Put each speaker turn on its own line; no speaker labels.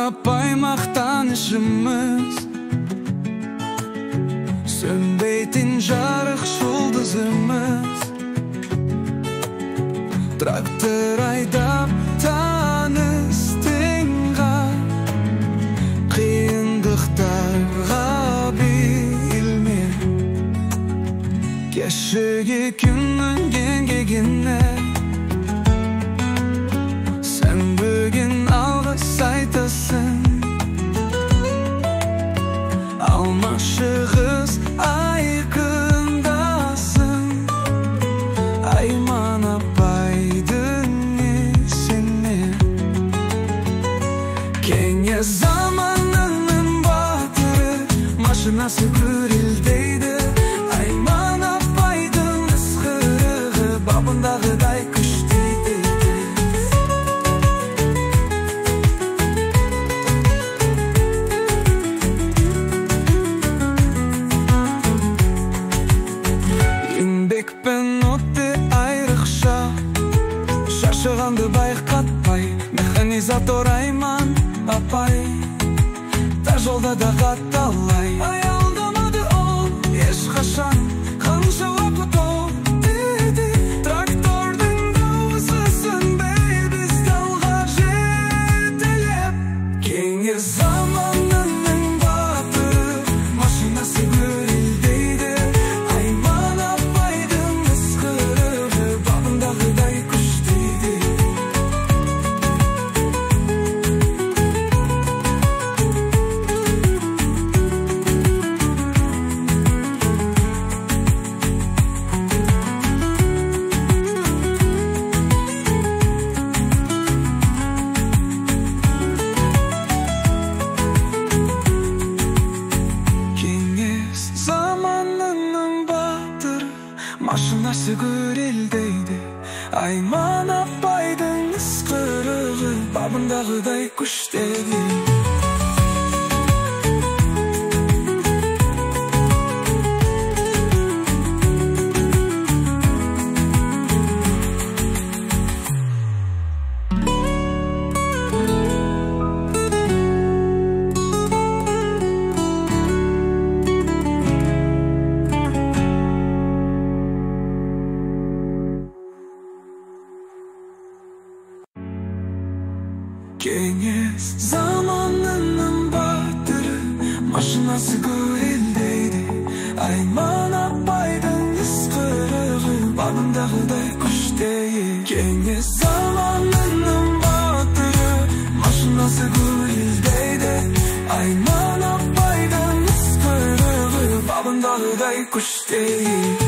apay maqtanışımız, sönbeytin jarıq жұлдызымыз. Traktör aydap tanыстыңға, қиындықтарға bilme. Кешегі күннің кеңгегіне sen bugün alғыс айтасың. Almaşığız айқындасың. Айман апайдың есіне. Кеңе заманының батыры, машинасы гүрілдейді. Айман апайдың ысқырығы, бабындағыдай күштейді. Еңбекпен отты айрықша, шаршығанды байқатпай, механизатор Айман апай, тар жолда да қатталай. Аялдамады ол ешқашан, қанша уақыт ол деді. Трактордың дауысы сөнбей, бізді алға жетелеп. Кеңе заманының батыры, машинасы гүрілдейді. Айман апайдың ысқырығы, бабындағыдай күштейді. Кеңес заманының батыры, машинасы гүрілдейді. Айман апайдың ысқырығы, бабындағыдай күштейді. Kеңес заманының батыры, машинасы гүрілдейді. Айман апайдың ысқырығы, бабындағыдай күштейді. Кеңес заманының батыры, машинасы гүрілдейді. Айман апайдың ысқырығы, бабындағыдай күштейді.